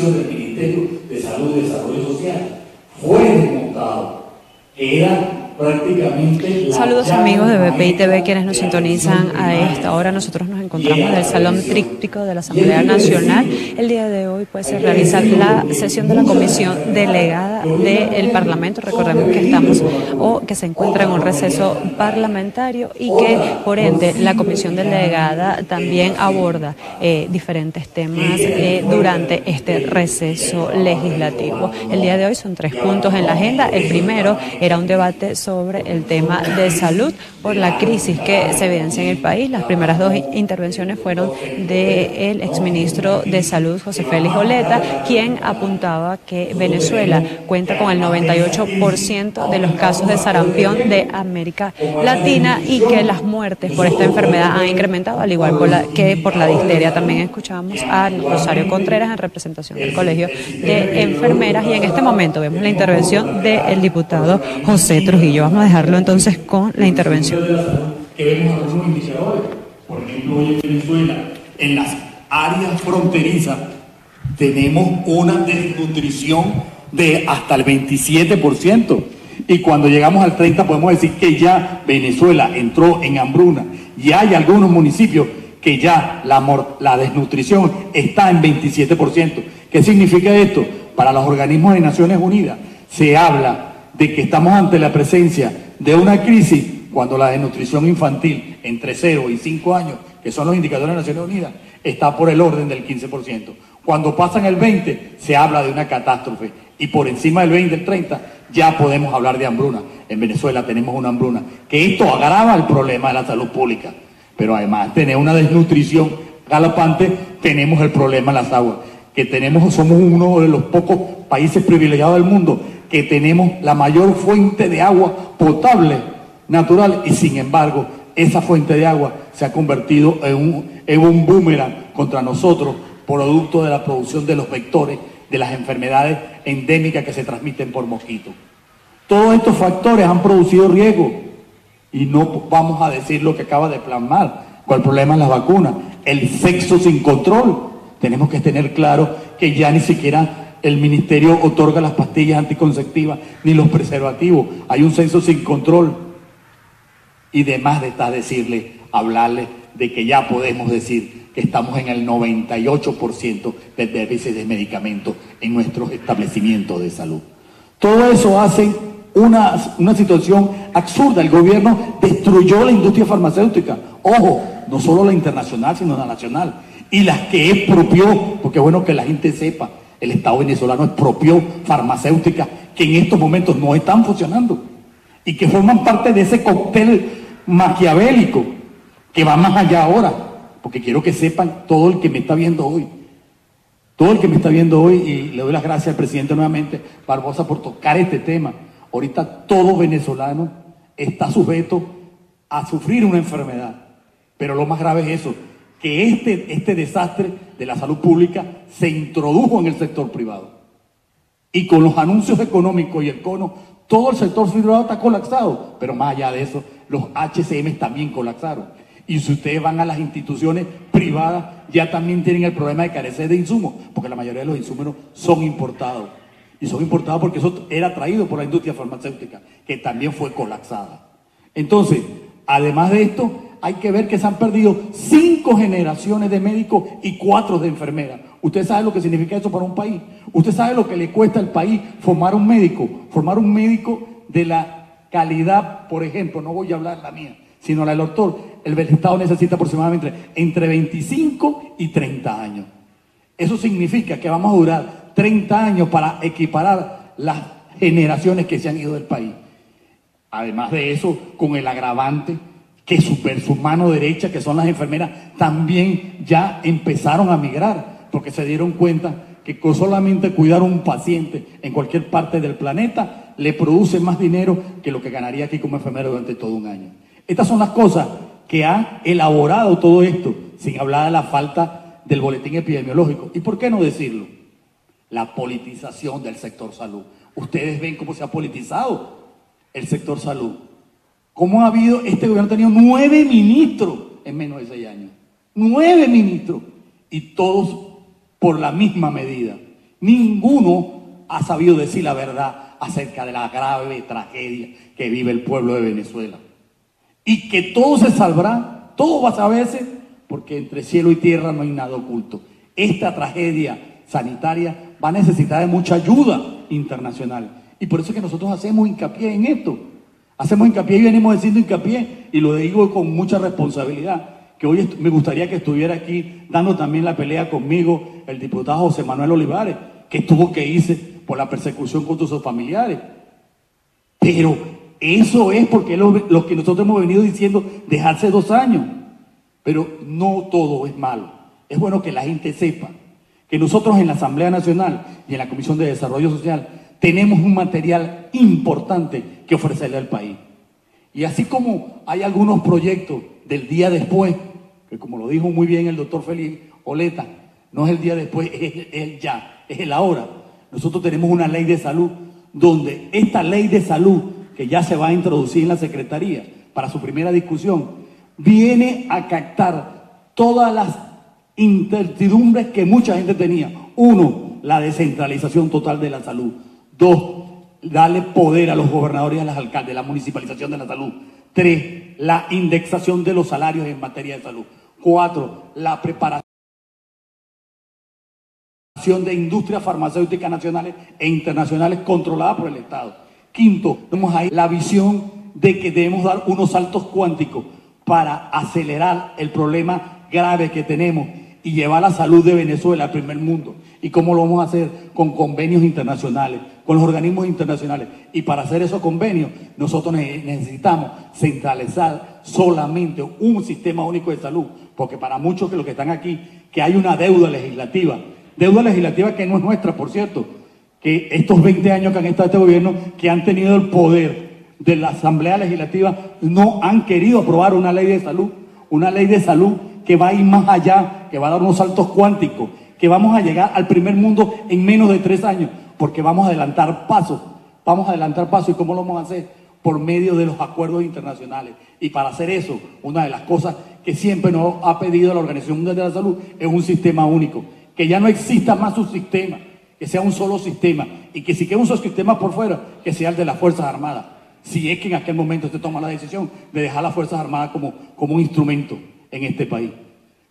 dirección del Ministerio de Salud y Desarrollo Social fue desmontado. Era prácticamente... Saludos amigos de BPI TV quienes nos sintonizan a esta hora. Nosotros nos encontramos en el Salón Tríptico de la Asamblea Nacional. El día de hoy pues se realiza la sesión de la Comisión Delegada del Parlamento. Recordemos que estamos que se encuentra en un receso parlamentario y que por ende la Comisión Delegada también aborda diferentes temas durante este receso legislativo. El día de hoy son 3 puntos en la agenda. El primero era un debate sobre el tema de salud por la crisis que se evidencia en el país. Las primeras 2 intervenciones fueron del exministro de Salud, José Félix Oleta, quien apuntaba que Venezuela cuenta con el 98% de los casos de sarampión de América Latina y que las muertes por esta enfermedad han incrementado, al igual que por la difteria. También escuchamos a Rosario Contreras en representación del Colegio de Enfermeras y en este momento vemos la intervención del diputado José Trujillo. Vamos a dejarlo entonces con la intervención. Que vemos algunos indicadores. Por ejemplo, hoy en Venezuela, en las áreas fronterizas, tenemos una desnutrición de hasta el 27%. Y cuando llegamos al 30% podemos decir que ya Venezuela entró en hambruna. Y hay algunos municipios que ya la desnutrición está en 27%. ¿Qué significa esto? Para los organismos de Naciones Unidas se habla de que estamos ante la presencia de una crisis cuando la desnutrición infantil entre 0 y 5 años, que son los indicadores de Naciones Unidas, está por el orden del 15%. Cuando pasan el 20%, se habla de una catástrofe. Y por encima del 20, el 30%, ya podemos hablar de hambruna. En Venezuela tenemos una hambruna. Que esto agrava el problema de la salud pública. Pero además de tener una desnutrición galopante, tenemos el problema de las aguas. Somos uno de los pocos países privilegiados del mundo que tenemos la mayor fuente de agua potable natural y sin embargo esa fuente de agua se ha convertido en un boomerang contra nosotros producto de la producción de los vectores de las enfermedades endémicas que se transmiten por mosquitos. Todos estos factores han producido riesgo y no vamos a decir lo que acaba de plasmar con el problema de las vacunas, el sexo sin control. Tenemos que tener claro que ya ni siquiera el ministerio otorga las pastillas anticonceptivas ni los preservativos. Hay un sexo sin control. Y de más de estar hablarle de que ya podemos decir que estamos en el 98% del déficit de medicamentos en nuestros establecimientos de salud. Todo eso hace una situación absurda. El gobierno destruyó la industria farmacéutica. Ojo, no solo la internacional, sino la nacional. Y las que expropió, porque es bueno que la gente sepa, el Estado venezolano expropió farmacéuticas que en estos momentos no están funcionando y que forman parte de ese cóctel maquiavélico que va más allá ahora, porque quiero que sepan todo el que me está viendo hoy, y le doy las gracias al presidente nuevamente, Barbosa, por tocar este tema. Ahorita todo venezolano está sujeto a sufrir una enfermedad, pero lo más grave es eso, que este desastre de la salud pública se introdujo en el sector privado. Y con los anuncios económicos y el cono, todo el sector privado está colapsado. Pero más allá de eso, los HCM también colapsaron. Y si ustedes van a las instituciones privadas, ya también tienen el problema de carecer de insumos, porque la mayoría de los insumos son importados. Y son importados porque eso era traído por la industria farmacéutica, que también fue colapsada. Entonces, además de esto, hay que ver que se han perdido 5 generaciones de médicos y 4 de enfermeras. ¿Usted sabe lo que significa eso para un país? ¿Usted sabe lo que le cuesta al país formar un médico? Formar un médico de la calidad, por ejemplo, no voy a hablar la mía, sino la del doctor. El Estado necesita aproximadamente entre 25 y 30 años. Eso significa que vamos a durar 30 años para equiparar las generaciones que se han ido del país. Además de eso, con el agravante que su mano derecha, que son las enfermeras, también ya empezaron a migrar, porque se dieron cuenta que con solamente cuidar a un paciente en cualquier parte del planeta le produce más dinero que lo que ganaría aquí como enfermero durante todo un año. Estas son las cosas que han elaborado todo esto, sin hablar de la falta del boletín epidemiológico. ¿Y por qué no decirlo? La politización del sector salud. Ustedes ven cómo se ha politizado el sector salud. ¿Cómo ha habido? Este gobierno ha tenido 9 ministros en menos de 6 años. 9 ministros. Y todos por la misma medida. ninguno ha sabido decir la verdad acerca de la grave tragedia que vive el pueblo de Venezuela. Y que todo se salvará, todo va a saberse, porque entre cielo y tierra no hay nada oculto. Esta tragedia sanitaria va a necesitar de mucha ayuda internacional. Y por eso es que nosotros hacemos hincapié en esto. Hacemos hincapié y venimos haciendo hincapié, y lo digo con mucha responsabilidad, que hoy me gustaría que estuviera aquí dando también la pelea conmigo el diputado José Manuel Olivares, que tuvo que irse por la persecución contra sus familiares. Pero eso es porque es lo que nosotros hemos venido diciendo desde hace 2 años. Pero no todo es malo. Es bueno que la gente sepa que nosotros en la Asamblea Nacional y en la Comisión de Desarrollo Social tenemos un material importante que ofrecerle al país. Y así como hay algunos proyectos del día después, que como lo dijo muy bien el doctor Félix Oleta, no es el día después, es el ya, es el ahora. Nosotros tenemos una ley de salud, donde esta ley de salud, que ya se va a introducir en la Secretaría para su primera discusión, viene a captar todas las incertidumbres que mucha gente tenía. 1, la descentralización total de la salud. 2, darle poder a los gobernadores y a los alcaldes, la municipalización de la salud. 3, la indexación de los salarios en materia de salud. 4, la preparación de industrias farmacéuticas nacionales e internacionales controladas por el Estado. 5, tenemos ahí la visión de que debemos dar unos saltos cuánticos para acelerar el problema grave que tenemos y llevar la salud de Venezuela al primer mundo. ¿Y cómo lo vamos a hacer? Con convenios internacionales, con los organismos internacionales. Y para hacer esos convenios, nosotros necesitamos centralizar solamente un sistema único de salud, porque para muchos de los que están aquí, que hay una deuda legislativa que no es nuestra, por cierto, que estos 20 años que han estado este gobierno, que han tenido el poder de la Asamblea Legislativa, no han querido aprobar una ley de salud que va a ir más allá, que va a dar unos saltos cuánticos, que vamos a llegar al primer mundo en menos de 3 años, porque vamos a adelantar pasos. ¿Y cómo lo vamos a hacer? Por medio de los acuerdos internacionales. Y para hacer eso, una de las cosas que siempre nos ha pedido la Organización Mundial de la Salud es un sistema único, que ya no exista más un sistema, que sea un solo sistema, y que si queda un solo sistema por fuera, que sea el de las Fuerzas Armadas, si es que en aquel momento se toma la decisión de dejar las Fuerzas Armadas como un instrumento en este país.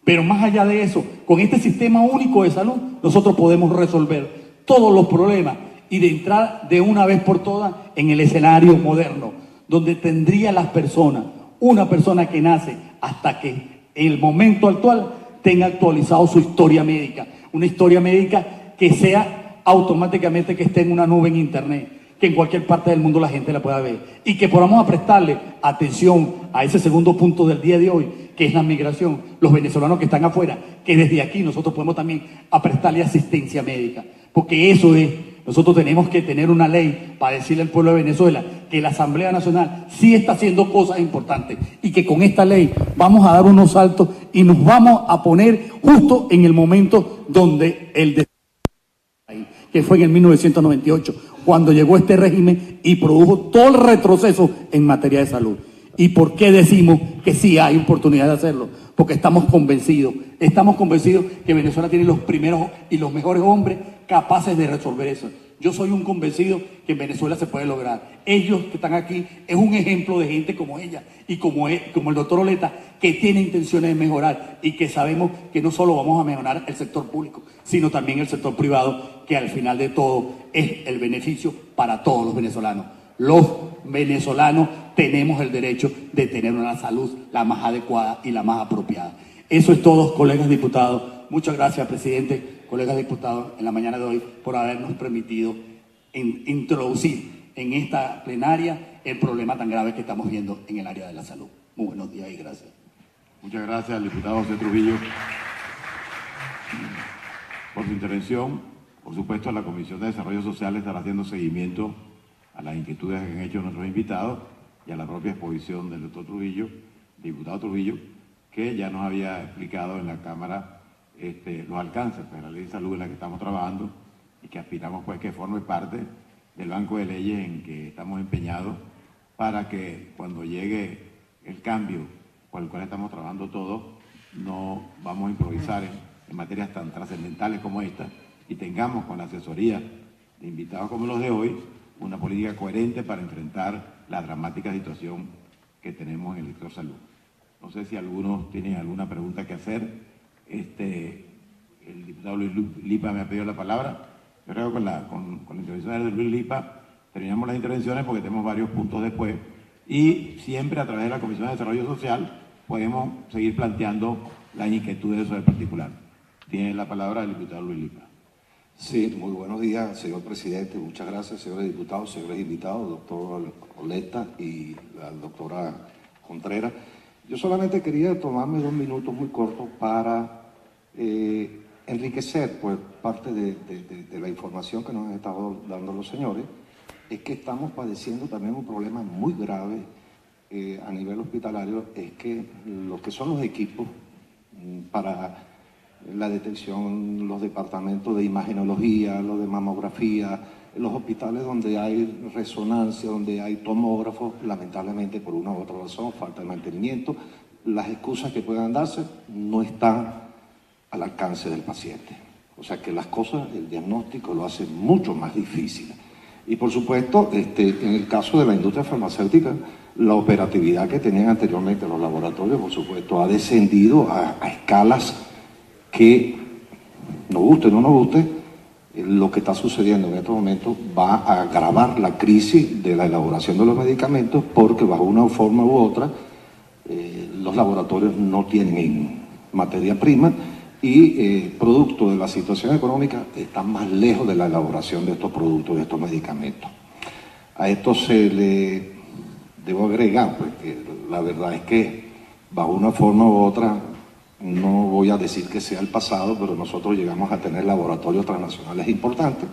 Pero más allá de eso, con este sistema único de salud, nosotros podemos resolver todos los problemas y de entrar de una vez por todas en el escenario moderno, donde tendría las personas, una persona que nace hasta que en el momento actual tenga actualizado su historia médica, una historia médica que sea automáticamente que esté en una nube en internet, que en cualquier parte del mundo la gente la pueda ver, y que podamos prestarle atención a ese segundo punto del día de hoy, que es la migración, los venezolanos que están afuera, que desde aquí nosotros podemos también prestarle asistencia médica, porque eso es, nosotros tenemos que tener una ley para decirle al pueblo de Venezuela que la Asamblea Nacional sí está haciendo cosas importantes, y que con esta ley vamos a dar unos saltos y nos vamos a poner justo en el momento donde que fue en el 1998, cuando llegó este régimen y produjo todo el retroceso en materia de salud. ¿Y por qué decimos que sí hay oportunidad de hacerlo? Porque estamos convencidos que Venezuela tiene los primeros y los mejores hombres capaces de resolver eso. Yo soy un convencido que en Venezuela se puede lograr. Ellos que están aquí es un ejemplo de gente como ella y como el doctor Oleta, que tiene intenciones de mejorar, y que sabemos que no solo vamos a mejorar el sector público, sino también el sector privado, que al final de todo es el beneficio para todos los venezolanos. Los venezolanos tenemos el derecho de tener una salud la más adecuada y la más apropiada. Eso es todo, colegas diputados. Muchas gracias, presidente, colegas diputados, en la mañana de hoy, por habernos permitido introducir en esta plenaria el problema tan grave que estamos viendo en el área de la salud. Muy buenos días y gracias. Muchas gracias al diputado José Trujillo por su intervención. Por supuesto, la Comisión de Desarrollo Social estará haciendo seguimiento a las inquietudes que han hecho nuestros invitados y a la propia exposición del doctor Trujillo, diputado Trujillo, que ya nos había explicado en la Cámara los alcances de la ley de salud en la que estamos trabajando, y que aspiramos pues que forme parte del banco de leyes en que estamos empeñados, para que cuando llegue el cambio por el cual estamos trabajando todos, no vamos a improvisar en materias tan trascendentales como esta, y tengamos con la asesoría de invitados como los de hoy una política coherente para enfrentar la dramática situación que tenemos en el sector salud. No sé si algunos tienen alguna pregunta que hacer. El diputado Luis Lipa me ha pedido la palabra. Yo creo que con la intervención de Luis Lipa terminamos las intervenciones porque tenemos varios puntos después y siempre a través de la Comisión de Desarrollo Social podemos seguir planteando las inquietudes sobre el particular. Tiene la palabra el diputado Luis Lipa. Sí, muy buenos días, señor presidente. Muchas gracias, señores diputados, señores invitados, doctor Oleta y la doctora Contreras. Yo solamente quería tomarme 2 minutos muy cortos para enriquecer pues, parte de la información que nos han estado dando los señores. Es que estamos padeciendo también un problema muy grave a nivel hospitalario, es que lo que son los equipos para la detección, los departamentos de imagenología, los de mamografía, los hospitales donde hay resonancia, donde hay tomógrafos, lamentablemente por una u otra razón, falta de mantenimiento, las excusas que puedan darse no están al alcance del paciente. O sea que las cosas, el diagnóstico lo hace mucho más difícil. Y por supuesto, en el caso de la industria farmacéutica, la operatividad que tenían anteriormente los laboratorios, por supuesto, ha descendido a escalas que, nos guste o no nos guste, lo que está sucediendo en estos momentos va a agravar la crisis de la elaboración de los medicamentos porque bajo una forma u otra los laboratorios no tienen materia prima y producto de la situación económica están más lejos de la elaboración de estos productos, de estos medicamentos. A esto debo agregar pues, que la verdad es que bajo una forma u otra, no voy a decir que sea el pasado, pero nosotros llegamos a tener laboratorios transnacionales importantes.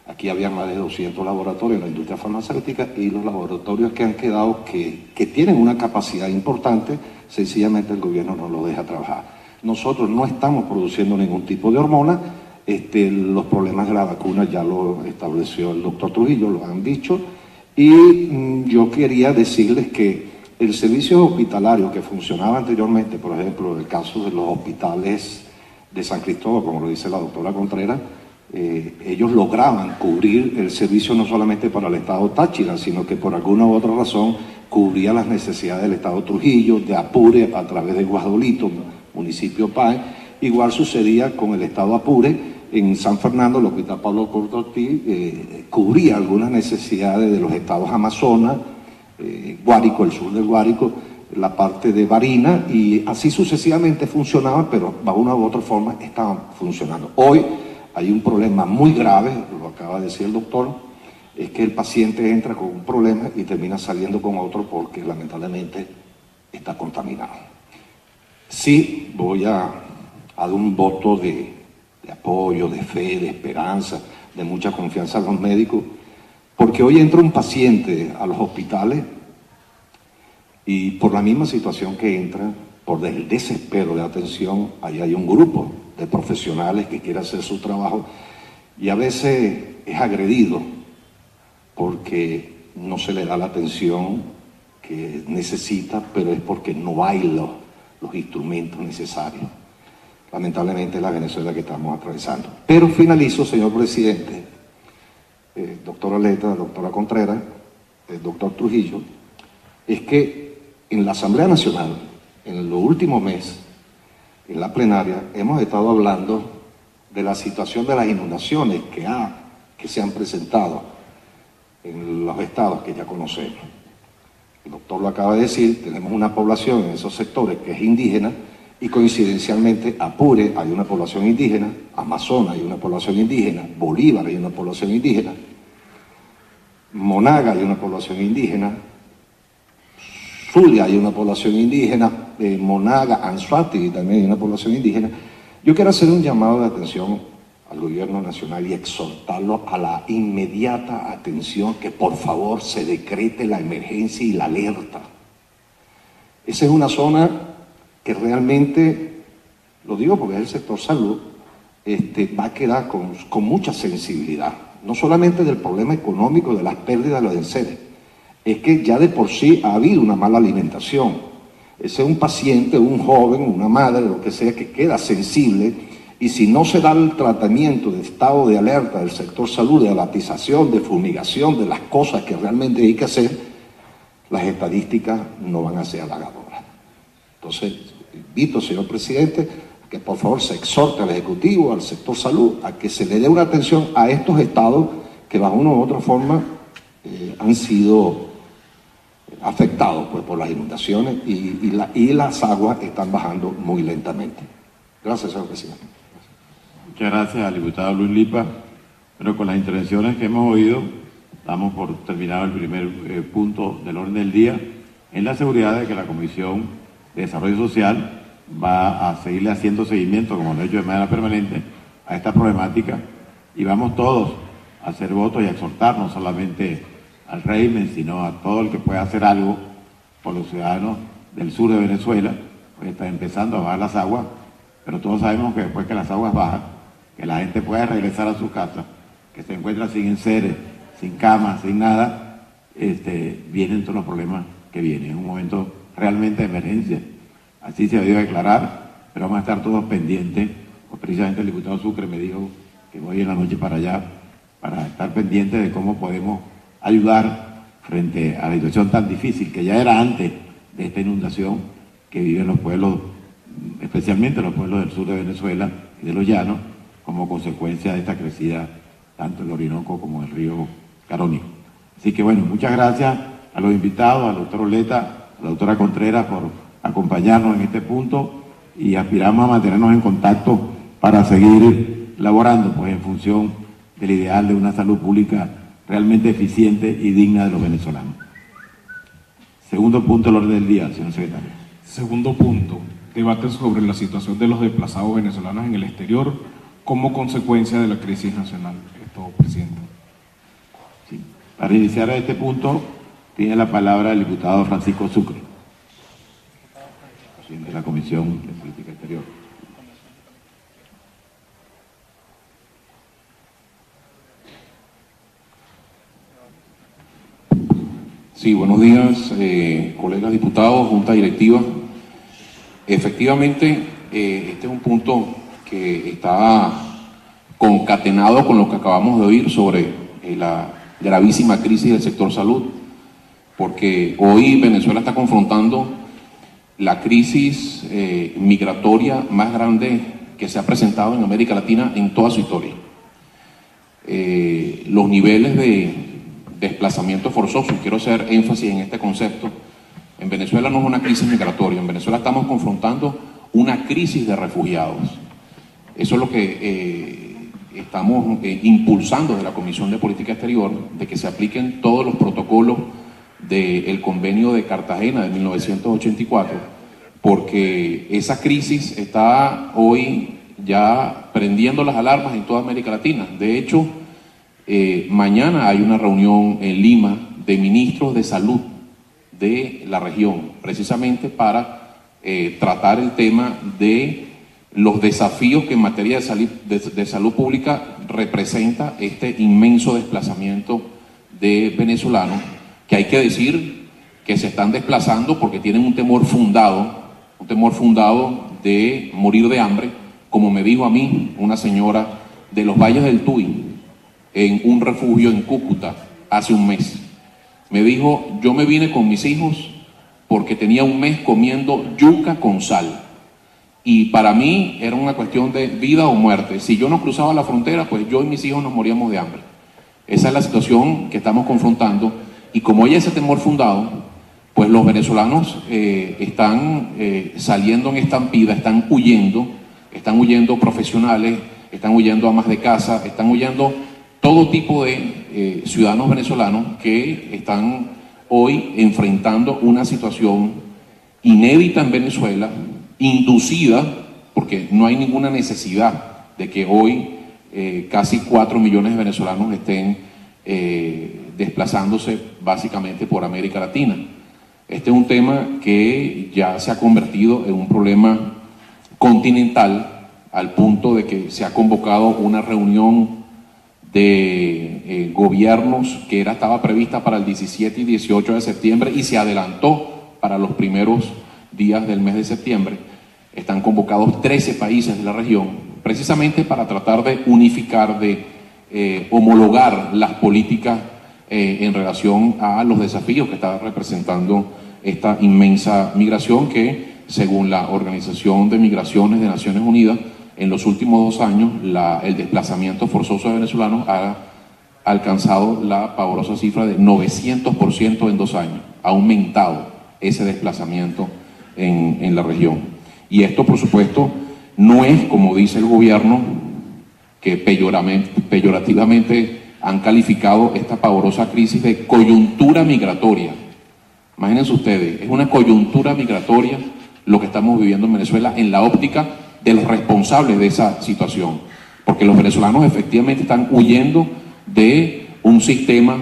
Aquí había más de 200 laboratorios en la industria farmacéutica y los laboratorios que han quedado que tienen una capacidad importante, sencillamente el gobierno no los deja trabajar. Nosotros no estamos produciendo ningún tipo de hormona, los problemas de la vacuna ya lo estableció el doctor Trujillo, lo han dicho, y yo quería decirles que el servicio hospitalario que funcionaba anteriormente, por ejemplo, en el caso de los hospitales de San Cristóbal, como lo dice la doctora Contreras, ellos lograban cubrir el servicio no solamente para el estado Táchira, sino que por alguna u otra razón cubría las necesidades del estado Trujillo, de Apure, a través de Guasdolito, municipio Páez. Igual sucedía con el estado Apure, en San Fernando, el hospital Pablo Corto Ortiz, cubría algunas necesidades de los estados Amazonas, Guárico, el sur del Guárico, la parte de Barinas, y así sucesivamente funcionaban, pero de una u otra forma estaban funcionando. Hoy hay un problema muy grave, lo acaba de decir el doctor, es que el paciente entra con un problema y termina saliendo con otro porque lamentablemente está contaminado. Sí, voy a dar un voto de apoyo, de fe, de esperanza, de mucha confianza a los médicos, porque hoy entra un paciente a los hospitales y por la misma situación que entra, por el desespero de atención, ahí hay un grupo de profesionales que quiere hacer su trabajo y a veces es agredido porque no se le da la atención que necesita, pero es porque no hay los instrumentos necesarios. Lamentablemente la Venezuela que estamos atravesando. Pero finalizo, señor presidente, doctora Oleta, doctora Contreras, doctor Trujillo, es que en la Asamblea Nacional, en los últimos meses, en la plenaria, hemos estado hablando de la situación de las inundaciones que se han presentado en los estados que ya conocemos. El doctor lo acaba de decir, tenemos una población en esos sectores que es indígena y coincidencialmente Apure hay una población indígena, Amazonas hay una población indígena, Bolívar hay una población indígena, Monaga hay una población indígena, Zulia hay una población indígena, Monaga, Anzoátegui también hay una población indígena. Yo quiero hacer un llamado de atención al gobierno nacional y exhortarlo a la inmediata atención, que por favor se decrete la emergencia y la alerta. Esa es una zona que realmente, lo digo porque es el sector salud, va a quedar con mucha sensibilidad, no solamente del problema económico, de las pérdidas de los enseres, es que ya de por sí ha habido una mala alimentación. Ese es un paciente, un joven, una madre, lo que sea, que queda sensible Y si no se da el tratamiento de estado de alerta del sector salud, de alatización, de fumigación, de las cosas que realmente hay que hacer, las estadísticas no van a ser halagadoras. Entonces, invito, señor presidente, que por favor se exhorte al Ejecutivo, al sector salud, a que se le dé una atención a estos estados que bajo una u otra forma han sido afectados pues, por las inundaciones y las aguas están bajando muy lentamente. Gracias, señor presidente. Muchas gracias al diputado Luis Lipa. Pero con las intervenciones que hemos oído, damos por terminado el primer punto del orden del día, en la seguridad de que la Comisión de Desarrollo Social va a seguirle haciendo seguimiento, como lo ha hecho de manera permanente, a esta problemática, y vamos todos a hacer votos y a exhortar no solamente al régimen, sino a todo el que pueda hacer algo por los ciudadanos del sur de Venezuela, pues está empezando a bajar las aguas, pero todos sabemos que después que las aguas bajan, que la gente pueda regresar a su casa, que se encuentra sin enseres, sin camas, sin nada, vienen todos los problemas que vienen. Es un momento realmente de emergencia. Así se debió declarar, pero vamos a estar todos pendientes. Pues precisamente el diputado Sucre me dijo que voy en la noche para allá, para estar pendientes de cómo podemos ayudar frente a la situación tan difícil que ya era antes de esta inundación que viven los pueblos, especialmente los pueblos del sur de Venezuela y de los llanos, como consecuencia de esta crecida tanto el Orinoco como el río Carónico. Así que bueno, muchas gracias a los invitados, al doctor Oleta, a la doctora Contreras por acompañarnos en este punto y aspiramos a mantenernos en contacto para seguir laborando pues en función del ideal de una salud pública realmente eficiente y digna de los venezolanos. Segundo punto del orden del día, señor secretario. Segundo punto, debate sobre la situación de los desplazados venezolanos en el exterior como consecuencia de la crisis nacional. Esto, presidente. Sí. Para iniciar este punto, tiene la palabra el diputado Francisco Sucre, presidente de la Comisión de Política Exterior. Sí, buenos días, colegas diputados, junta directiva. Efectivamente, este es un punto que está concatenado con lo que acabamos de oír sobre la gravísima crisis del sector salud, porque hoy Venezuela está confrontando la crisis migratoria más grande que se ha presentado en América Latina en toda su historia. Los niveles de desplazamiento forzoso, quiero hacer énfasis en este concepto, en Venezuela no es una crisis migratoria, en Venezuela estamos confrontando una crisis de refugiados. Eso es lo que estamos impulsando desde la Comisión de Política Exterior, de que se apliquen todos los protocolos del Convenio de Cartagena de 1984, porque esa crisis está hoy ya prendiendo las alarmas en toda América Latina. De hecho, mañana hay una reunión en Lima de ministros de salud de la región, precisamente para tratar el tema de los desafíos que en materia de salud pública representa este inmenso desplazamiento de venezolanos, que hay que decir que se están desplazando porque tienen un temor fundado de morir de hambre, como me dijo a mí una señora de los Valles del Tuy, en un refugio en Cúcuta hace un mes. Me dijo, yo me vine con mis hijos porque tenía un mes comiendo yuca con sal. Y para mí era una cuestión de vida o muerte. Si yo no cruzaba la frontera, pues yo y mis hijos nos moríamos de hambre. Esa es la situación que estamos confrontando. Y como hay ese temor fundado, pues los venezolanos están saliendo en estampida, están huyendo profesionales, están huyendo amas de casa, están huyendo todo tipo de ciudadanos venezolanos que están hoy enfrentando una situación inédita en Venezuela, inducida, porque no hay ninguna necesidad de que hoy casi 4 millones de venezolanos estén desplazándose básicamente por América Latina. Este es un tema que ya se ha convertido en un problema continental, al punto de que se ha convocado una reunión de gobiernos que estaba prevista para el 17 y 18 de septiembre y se adelantó para los primeros días del mes de septiembre. Están convocados 13 países de la región, precisamente para tratar de unificar, de homologar las políticas en relación a los desafíos que está representando esta inmensa migración que, según la Organización de Migraciones de Naciones Unidas, en los últimos 2 años el desplazamiento forzoso de venezolanos ha alcanzado la pavorosa cifra de 900% en 2 años. Ha aumentado ese desplazamiento en la región. Y esto, por supuesto, no es, como dice el gobierno, que peyorativamente han calificado esta pavorosa crisis de coyuntura migratoria. Imagínense ustedes, es una coyuntura migratoria lo que estamos viviendo en Venezuela en la óptica de los responsables de esa situación. Porque los venezolanos efectivamente están huyendo de un sistema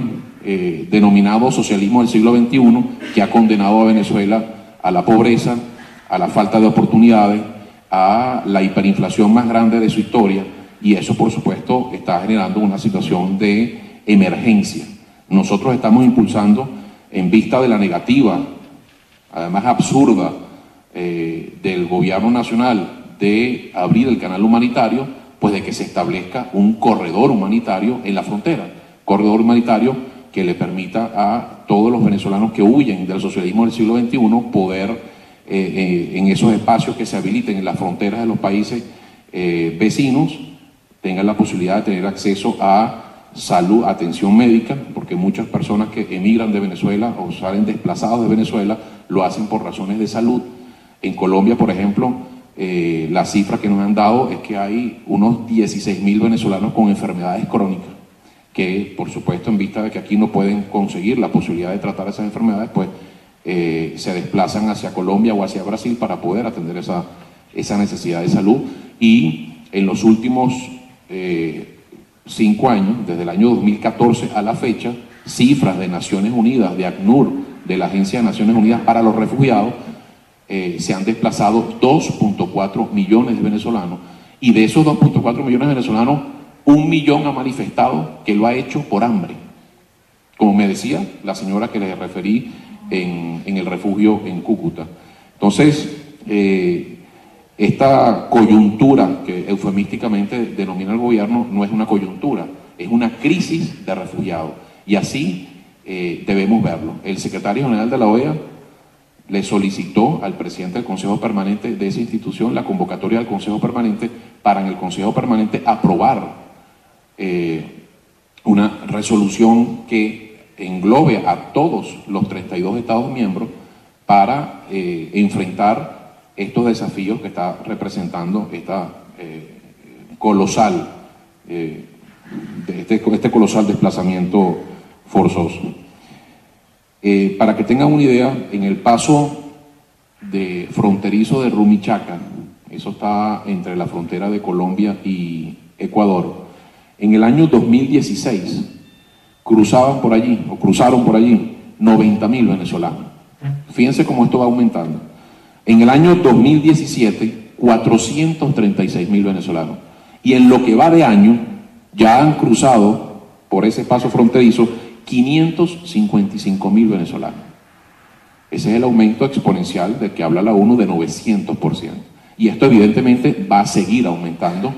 denominado socialismo del siglo XXI que ha condenado a Venezuela a la pobreza, a la falta de oportunidades, a la hiperinflación más grande de su historia, y eso por supuesto está generando una situación de emergencia. Nosotros estamos impulsando, en vista de la negativa, además absurda, del gobierno nacional de abrir el canal humanitario, pues de que se establezca un corredor humanitario en la frontera, corredor humanitario que le permita a todos los venezolanos que huyen del socialismo del siglo XXI poder, en esos espacios que se habiliten en las fronteras de los países vecinos, tengan la posibilidad de tener acceso a salud, atención médica, porque muchas personas que emigran de Venezuela o salen desplazados de Venezuela lo hacen por razones de salud. En Colombia, por ejemplo, la cifra que nos han dado es que hay unos 16.000 venezolanos con enfermedades crónicas, que por supuesto, en vista de que aquí no pueden conseguir la posibilidad de tratar esas enfermedades, pues se desplazan hacia Colombia o hacia Brasil para poder atender esa necesidad de salud. Y en los últimos 5 años, desde el año 2014 a la fecha, cifras de Naciones Unidas, de ACNUR, de la Agencia de Naciones Unidas para los Refugiados, se han desplazado 2.4 millones de venezolanos, y de esos 2.4 millones de venezolanos, 1 millón ha manifestado que lo ha hecho por hambre, como me decía la señora que les referí en el refugio en Cúcuta. Entonces, esta coyuntura que eufemísticamente denomina el gobierno no es una coyuntura, es una crisis de refugiados, y así debemos verlo. El secretario general de la OEA le solicitó al presidente del Consejo Permanente de esa institución la convocatoria del Consejo Permanente para en el Consejo Permanente aprobar una resolución que englobe a todos los 32 Estados miembros para enfrentar estos desafíos que está representando esta colosal, este colosal desplazamiento forzoso. Para que tengan una idea, en el paso fronterizo de Rumichaca, eso está entre la frontera de Colombia y Ecuador, en el año 2016 cruzaron por allí 90.000 venezolanos. Fíjense cómo esto va aumentando. En el año 2017, 436.000 venezolanos. Y en lo que va de año, ya han cruzado por ese paso fronterizo 555.000 venezolanos. Ese es el aumento exponencial del que habla la ONU de 900%. Y esto evidentemente va a seguir aumentando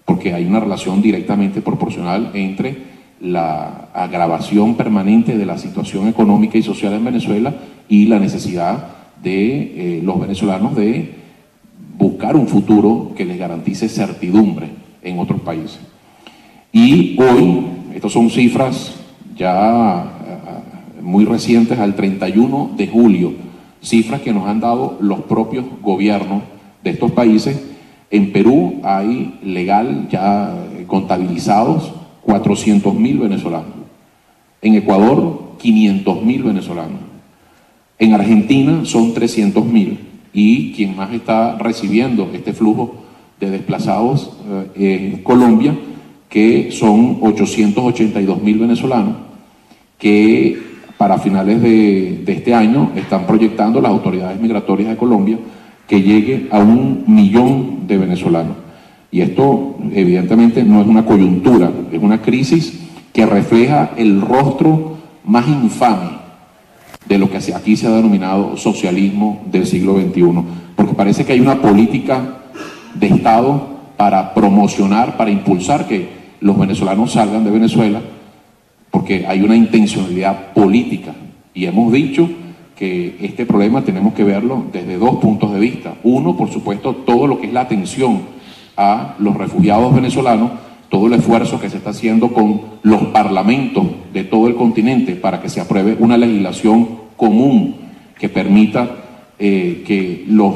porque hay una relación directamente proporcional entre la agravación permanente de la situación económica y social en Venezuela y la necesidad de los venezolanos de buscar un futuro que les garantice certidumbre en otros países. Y hoy, estas son cifras ya muy recientes, al 31 de julio, cifras que nos han dado los propios gobiernos de estos países. En Perú hay legal ya contabilizados 400.000 venezolanos. En Ecuador, 500.000 venezolanos. En Argentina son 300.000. Y quien más está recibiendo este flujo de desplazados es Colombia, que son 882.000 venezolanos, que para finales de este año están proyectando las autoridades migratorias de Colombia que llegue a 1 millón de venezolanos. Y esto evidentemente no es una coyuntura, es una crisis que refleja el rostro más infame de lo que aquí se ha denominado socialismo del siglo XXI, porque parece que hay una política de Estado para promocionar, para impulsar que los venezolanos salgan de Venezuela, porque hay una intencionalidad política. Y hemos dicho que este problema tenemos que verlo desde dos puntos de vista. Uno, por supuesto, todo lo que es la atención a los refugiados venezolanos, todo el esfuerzo que se está haciendo con los parlamentos de todo el continente para que se apruebe una legislación común que permita que los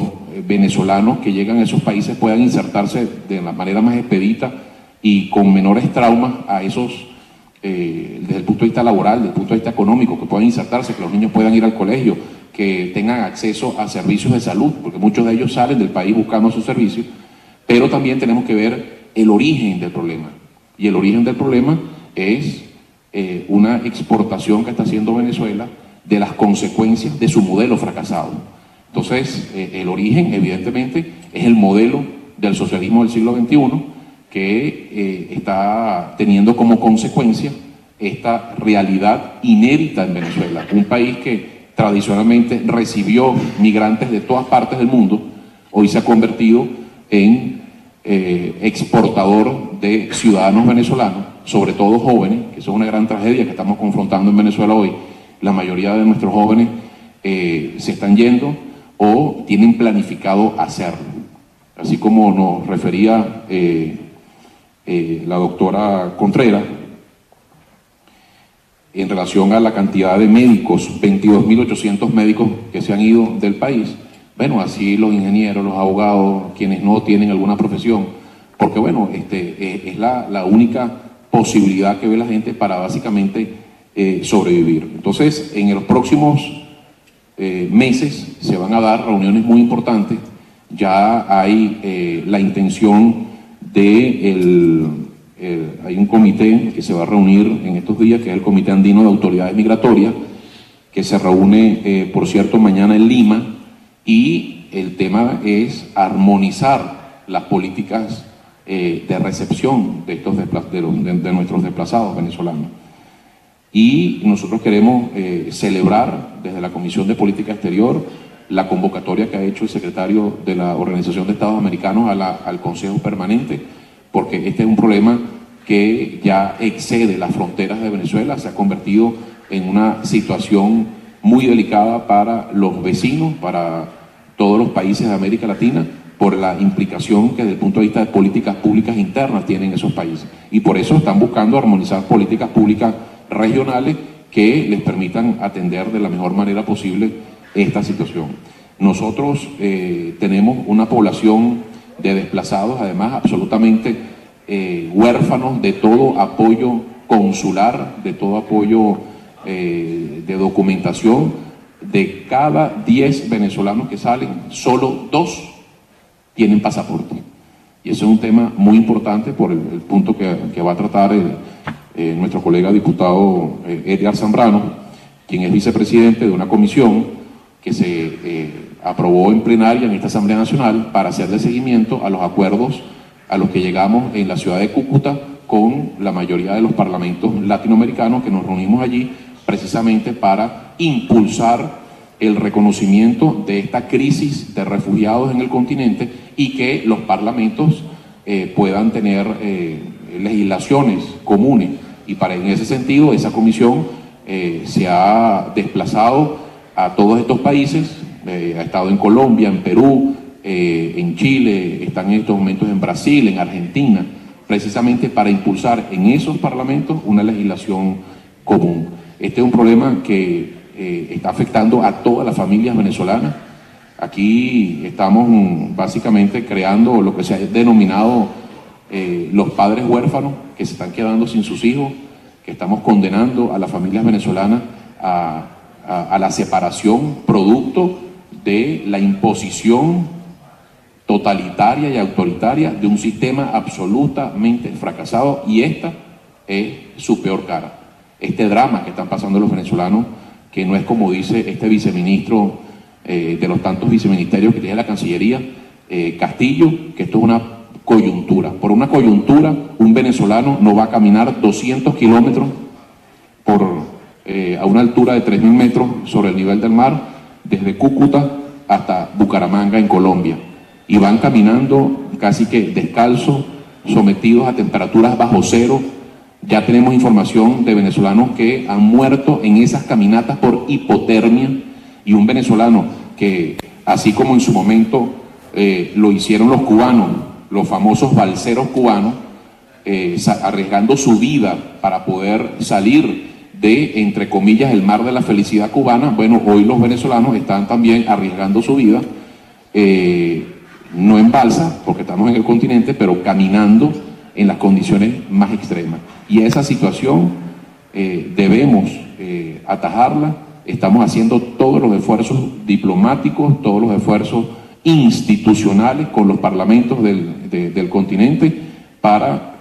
venezolanos que llegan a esos países puedan insertarse de la manera más expedita y con menores traumas a esos, desde el punto de vista laboral, desde el punto de vista económico, que puedan insertarse, que los niños puedan ir al colegio, que tengan acceso a servicios de salud, porque muchos de ellos salen del país buscando esos servicios, pero también tenemos que ver el origen del problema. Y el origen del problema es una exportación que está haciendo Venezuela de las consecuencias de su modelo fracasado. Entonces, el origen, evidentemente, es el modelo del socialismo del siglo XXI que está teniendo como consecuencia esta realidad inédita en Venezuela. Un país que tradicionalmente recibió migrantes de todas partes del mundo, hoy se ha convertido en exportador de ciudadanos venezolanos, sobre todo jóvenes, que eso es una gran tragedia que estamos confrontando en Venezuela hoy. La mayoría de nuestros jóvenes se están yendo o tienen planificado hacerlo. Así como nos refería la doctora Contreras, en relación a la cantidad de médicos, 22.800 médicos que se han ido del país. Bueno, así los ingenieros, los abogados, quienes no tienen alguna profesión, porque bueno, es la única posibilidad que ve la gente para básicamente sobrevivir. Entonces, en los próximos meses se van a dar reuniones muy importantes. Ya hay la intención de hay un comité que se va a reunir en estos días, que es el Comité Andino de Autoridades Migratorias, que se reúne, por cierto, mañana en Lima, y el tema es armonizar las políticas de recepción de nuestros desplazados venezolanos. Y nosotros queremos celebrar desde la Comisión de Política Exterior la convocatoria que ha hecho el secretario de la Organización de Estados Americanos al Consejo Permanente, porque este es un problema que ya excede las fronteras de Venezuela, se ha convertido en una situación muy delicada para los vecinos, para todos los países de América Latina, por la implicación que desde el punto de vista de políticas públicas internas tienen esos países. Y por eso están buscando armonizar políticas públicas regionales que les permitan atender de la mejor manera posible esta situación. Nosotros tenemos una población de desplazados, además absolutamente huérfanos de todo apoyo consular, de todo apoyo de documentación. De cada 10 venezolanos que salen, solo 2 tienen pasaporte. Y eso es un tema muy importante por el punto que va a tratar nuestro colega diputado Edgar Zambrano, quien es vicepresidente de una comisión que se aprobó en plenaria en esta Asamblea Nacional para hacerle seguimiento a los acuerdos a los que llegamos en la ciudad de Cúcuta con la mayoría de los parlamentos latinoamericanos, que nos reunimos allí precisamente para impulsar el reconocimiento de esta crisis de refugiados en el continente y que los parlamentos puedan tener legislaciones comunes. Y en ese sentido, esa comisión se ha desplazado a todos estos países, ha estado en Colombia, en Perú, en Chile, están en estos momentos en Brasil, en Argentina, precisamente para impulsar en esos parlamentos una legislación común. Este es un problema que está afectando a todas las familias venezolanas. Aquí estamos básicamente creando lo que se ha denominado los padres huérfanos, que se están quedando sin sus hijos, que estamos condenando a las familias venezolanas a la separación producto de la imposición totalitaria y autoritaria de un sistema absolutamente fracasado, y esta es su peor cara. Este drama que están pasando los venezolanos, que no es como dice este viceministro de los tantos viceministerios que tiene la Cancillería, Castillo, que esto es una coyuntura. Por una coyuntura, un venezolano no va a caminar 200 kilómetros a una altura de 3.000 metros sobre el nivel del mar, desde Cúcuta hasta Bucaramanga, en Colombia. y van caminando casi que descalzos, sometidos a temperaturas bajo cero. Ya tenemos información de venezolanos que han muerto en esas caminatas por hipotermia, y un venezolano que, así como en su momento lo hicieron los cubanos, los famosos balseros cubanos, arriesgando su vida para poder salir de, entre comillas, el mar de la felicidad cubana. Bueno, hoy los venezolanos están también arriesgando su vida, no en balsa, porque estamos en el continente, pero caminando en las condiciones más extremas. Y esa situación debemos atajarla. Estamos haciendo todos los esfuerzos diplomáticos, todos los esfuerzos institucionales con los parlamentos del continente para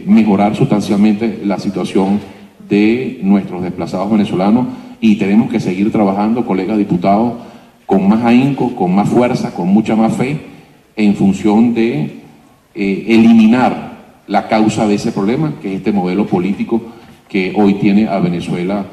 mejorar sustancialmente la situación de nuestros desplazados venezolanos, y tenemos que seguir trabajando, colegas diputados, con más ahínco, con más fuerza, con mucha más fe, en función de eliminar la causa de ese problema, que es este modelo político que hoy tiene a Venezuela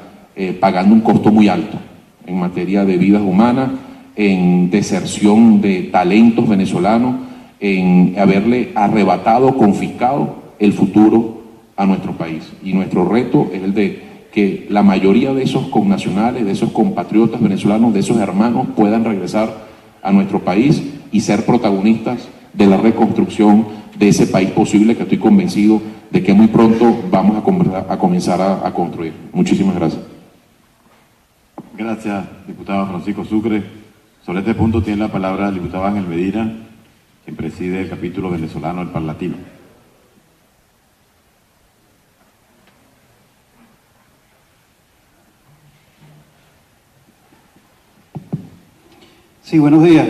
pagando un costo muy alto en materia de vidas humanas, en deserción de talentos venezolanos, en haberle arrebatado, confiscado el futuro a nuestro país. Y nuestro reto es el de que la mayoría de esos connacionales, de esos compatriotas venezolanos, de esos hermanos, puedan regresar a nuestro país y ser protagonistas de la reconstrucción de ese país posible, que estoy convencido de que muy pronto vamos a comenzar a construir. Muchísimas gracias. Gracias, diputado Francisco Sucre. Sobre este punto tiene la palabra el diputado Ángel Medina, quien preside el capítulo venezolano del Parlatino. Sí, buenos días.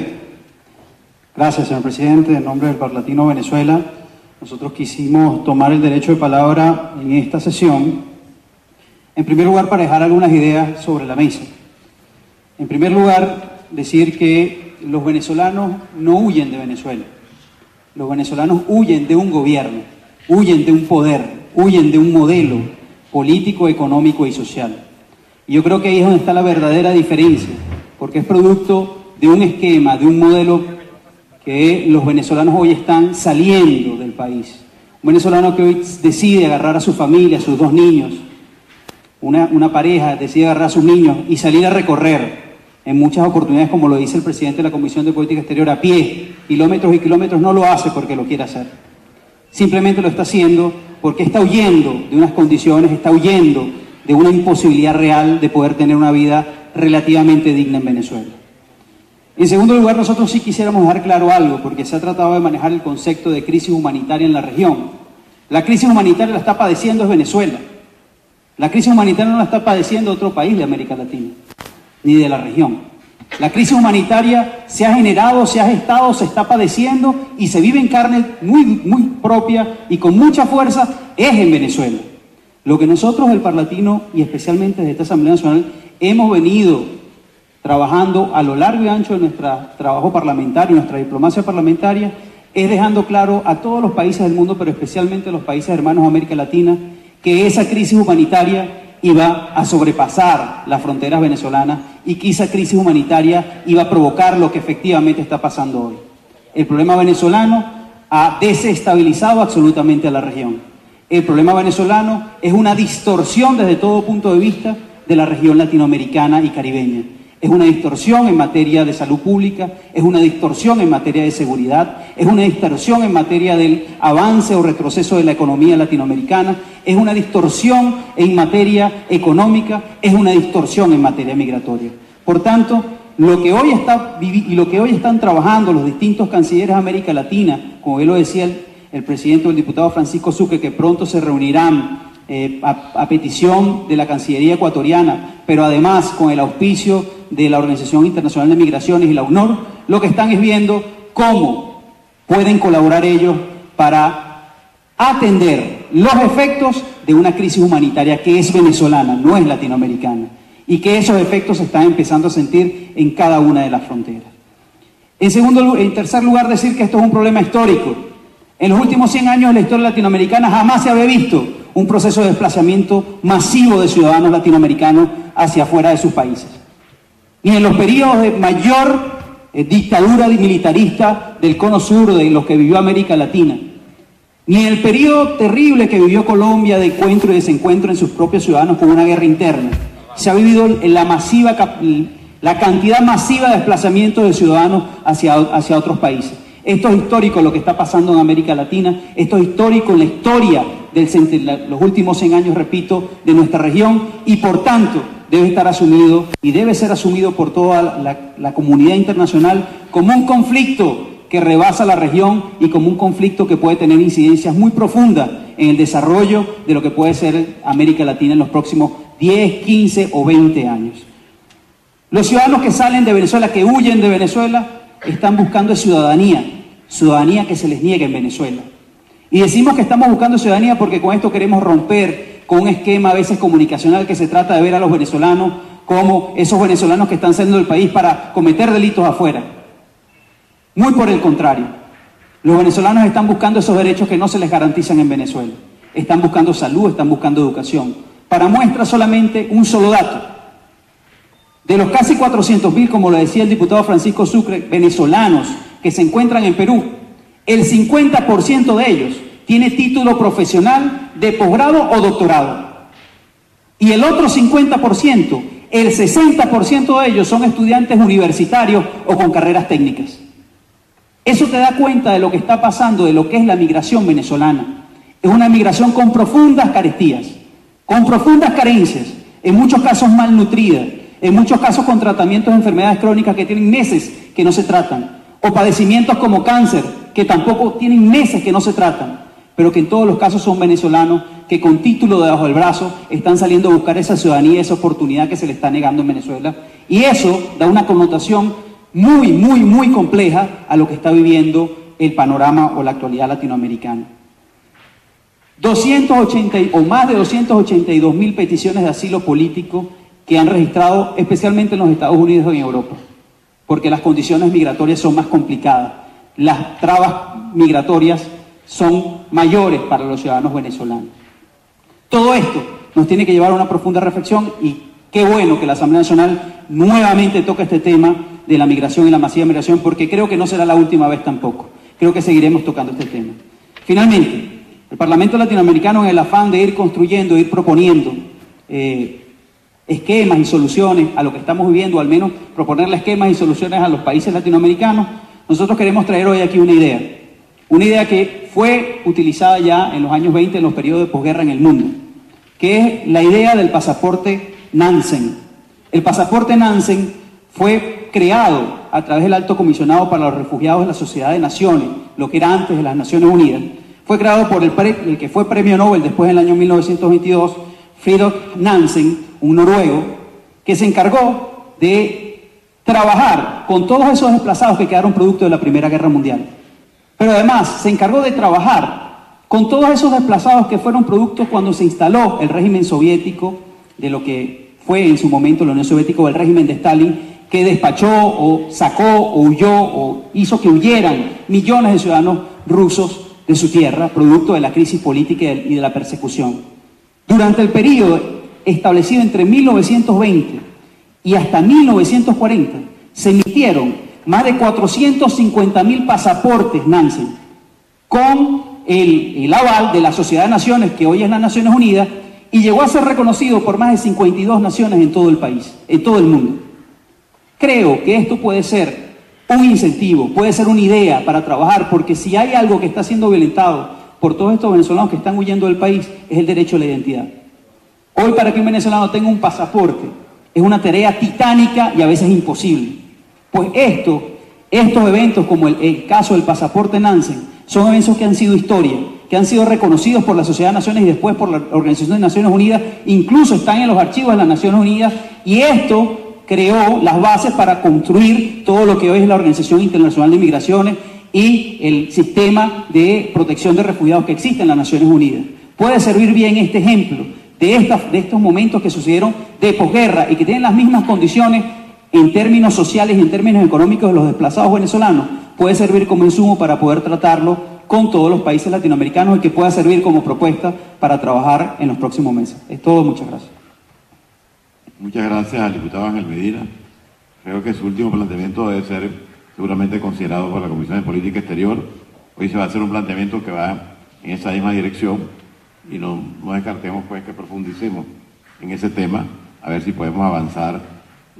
Gracias, señor presidente. En nombre del Parlatino Venezuela, nosotros quisimos tomar el derecho de palabra en esta sesión, en primer lugar, para dejar algunas ideas sobre la mesa. En primer lugar, decir que los venezolanos no huyen de Venezuela. Los venezolanos huyen de un gobierno, huyen de un poder, huyen de un modelo político, económico y social. Y yo creo que ahí es donde está la verdadera diferencia, porque es producto de un esquema, de un modelo que los venezolanos hoy están saliendo del país. Un venezolano que hoy decide agarrar a su familia, a sus 2 niños, una pareja decide agarrar a sus niños y salir a recorrer en muchas oportunidades, como lo dice el presidente de la Comisión de Política Exterior, a pie, kilómetros y kilómetros. No lo hace porque lo quiere hacer. Simplemente lo está haciendo porque está huyendo de unas condiciones, está huyendo de una imposibilidad real de poder tener una vida relativamente digna en Venezuela. En segundo lugar, nosotros sí quisiéramos dejar claro algo, porque se ha tratado de manejar el concepto de crisis humanitaria en la región. La crisis humanitaria la está padeciendo es Venezuela. La crisis humanitaria no la está padeciendo otro país de América Latina, ni de la región. La crisis humanitaria se ha generado, se ha gestado, se está padeciendo y se vive en carne muy propia y con mucha fuerza, es en Venezuela. Lo que nosotros, el Parlatino, y especialmente desde esta Asamblea Nacional, hemos venido trabajando a lo largo y ancho de nuestro trabajo parlamentario, nuestra diplomacia parlamentaria, es dejando claro a todos los países del mundo, pero especialmente a los países hermanos de América Latina, que esa crisis humanitaria iba a sobrepasar las fronteras venezolanas y que esa crisis humanitaria iba a provocar lo que efectivamente está pasando hoy. El problema venezolano ha desestabilizado absolutamente a la región. El problema venezolano es una distorsión desde todo punto de vista de la región latinoamericana y caribeña. Es una distorsión en materia de salud pública, es una distorsión en materia de seguridad, es una distorsión en materia del avance o retroceso de la economía latinoamericana, es una distorsión en materia económica, es una distorsión en materia migratoria. Por tanto, lo que hoy están trabajando los distintos cancilleres de América Latina, como bien lo decía el presidente o el diputado Francisco Sucre, que pronto se reunirán a petición de la Cancillería ecuatoriana, pero además con el auspicio de la Organización Internacional de Migraciones y la UNOR, lo que están es viendo cómo pueden colaborar ellos para atender los efectos de una crisis humanitaria que es venezolana, no es latinoamericana, y que esos efectos se están empezando a sentir en cada una de las fronteras. En tercer lugar, decir que esto es un problema histórico. En los últimos 100 años de la historia latinoamericana jamás se había visto un proceso de desplazamiento masivo de ciudadanos latinoamericanos hacia afuera de sus países. Ni en los periodos de mayor dictadura militarista del cono sur, de los que vivió América Latina, ni en el periodo terrible que vivió Colombia de encuentro y desencuentro en sus propios ciudadanos con una guerra interna. Se ha vivido la cantidad masiva de desplazamientos de ciudadanos hacia otros países. Esto es histórico lo que está pasando en América Latina, esto es histórico en la historia de los últimos 100 años, repito, de nuestra región, y por tanto debe estar asumido y debe ser asumido por toda la comunidad internacional como un conflicto que rebasa la región y como un conflicto que puede tener incidencias muy profundas en el desarrollo de lo que puede ser América Latina en los próximos 10, 15 o 20 años. Los ciudadanos que salen de Venezuela, que huyen de Venezuela, están buscando ciudadanía que se les niega en Venezuela. Y decimos que estamos buscando ciudadanía porque con esto queremos romper con un esquema a veces comunicacional que se trata de ver a los venezolanos como esos venezolanos que están saliendo del país para cometer delitos afuera. Muy por el contrario, los venezolanos están buscando esos derechos que no se les garantizan en Venezuela. Están buscando salud, están buscando educación. Para muestra solamente un solo dato. De los casi 400.000, como lo decía el diputado Francisco Sucre, venezolanos que se encuentran en Perú, el 50% de ellos tiene título profesional de posgrado o doctorado. Y el otro 50%, el 60% de ellos son estudiantes universitarios o con carreras técnicas. Eso te da cuenta de lo que está pasando, de lo que es la migración venezolana. Es una migración con profundas carestías, con profundas carencias, en muchos casos malnutrida, en muchos casos con tratamientos de enfermedades crónicas que tienen meses que no se tratan, o padecimientos como cáncer, que tampoco tienen meses que no se tratan, pero que en todos los casos son venezolanos que con título debajo del brazo están saliendo a buscar esa ciudadanía, esa oportunidad que se les está negando en Venezuela. Y eso da una connotación muy compleja a lo que está viviendo el panorama o la actualidad latinoamericana. 280 o más de 282.000 peticiones de asilo político que han registrado especialmente en los Estados Unidos y en Europa, porque las condiciones migratorias son más complicadas, las trabas migratorias son mayores para los ciudadanos venezolanos. Todo esto nos tiene que llevar a una profunda reflexión y qué bueno que la Asamblea Nacional nuevamente toca este tema de la migración y la masiva migración, porque creo que no será la última vez tampoco. Creo que seguiremos tocando este tema. Finalmente, el Parlamento Latinoamericano, en el afán de ir construyendo, ir proponiendo esquemas y soluciones a lo que estamos viviendo, o al menos proponerle esquemas y soluciones a los países latinoamericanos, nosotros queremos traer hoy aquí una idea que fue utilizada ya en los años 20 en los periodos de posguerra en el mundo, que es la idea del pasaporte Nansen. El pasaporte Nansen fue creado a través del Alto Comisionado para los Refugiados de la Sociedad de Naciones, lo que era antes de las Naciones Unidas. Fue creado por el que fue premio Nobel después del año 1922, Fridtjof Nansen, un noruego, que se encargó de trabajar con todos esos desplazados que quedaron producto de la Primera Guerra Mundial. Pero además se encargó de trabajar con todos esos desplazados que fueron productos cuando se instaló el régimen soviético, de lo que fue en su momento la Unión Soviética o el régimen de Stalin, que despachó o sacó o huyó o hizo que huyeran millones de ciudadanos rusos de su tierra, producto de la crisis política y de la persecución. Durante el periodo establecido entre 1920 y hasta 1940, se emitieron más de 450.000 pasaportes Nansen, con el aval de la Sociedad de Naciones, que hoy es las Naciones Unidas, y llegó a ser reconocido por más de 52 naciones en todo el país, en todo el mundo. Creo que esto puede ser un incentivo, puede ser una idea para trabajar, porque si hay algo que está siendo violentado por todos estos venezolanos que están huyendo del país, es el derecho a la identidad. Hoy, para que un venezolano tenga un pasaporte, es una tarea titánica y a veces imposible. Pues estos eventos, como el caso del pasaporte Nansen, son eventos que han sido historia, que han sido reconocidos por la Sociedad de Naciones y después por la Organización de Naciones Unidas, incluso están en los archivos de las Naciones Unidas, y esto creó las bases para construir todo lo que hoy es la Organización Internacional de Migraciones y el sistema de protección de refugiados que existe en las Naciones Unidas. Puede servir bien este ejemplo de estos momentos que sucedieron de posguerra y que tienen las mismas condiciones en términos sociales y en términos económicos de los desplazados venezolanos, puede servir como insumo para poder tratarlo con todos los países latinoamericanos y que pueda servir como propuesta para trabajar en los próximos meses. Es todo, muchas gracias. Muchas gracias al diputado Ángel Medina. Creo que su último planteamiento debe ser seguramente considerado por la Comisión de Política Exterior. Hoy se va a hacer un planteamiento que va en esa misma dirección y no descartemos pues que profundicemos en ese tema, a ver si podemos avanzar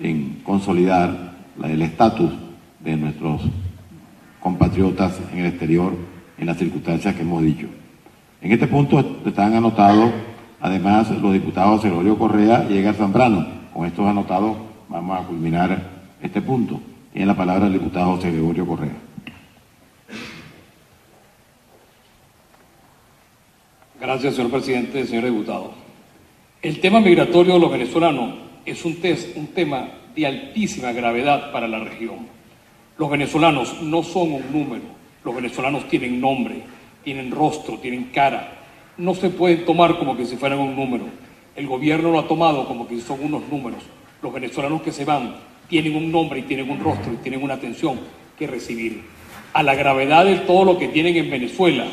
en consolidar el estatus de nuestros compatriotas en el exterior en las circunstancias que hemos dicho. En este punto están anotados además los diputados Gregorio Correa y Edgar Zambrano. Con estos anotados vamos a culminar este punto. Tiene la palabra el diputado José Gregorio Correa. Gracias, señor presidente, señor diputado. El tema migratorio de los venezolanos es un tema de altísima gravedad para la región. Los venezolanos no son un número, los venezolanos tienen nombre, tienen rostro, tienen cara. No se pueden tomar como que si fueran un número. El gobierno lo ha tomado como que son unos números. Los venezolanos que se van tienen un nombre y tienen un rostro y tienen una atención que recibir. A la gravedad de todo lo que tienen en Venezuela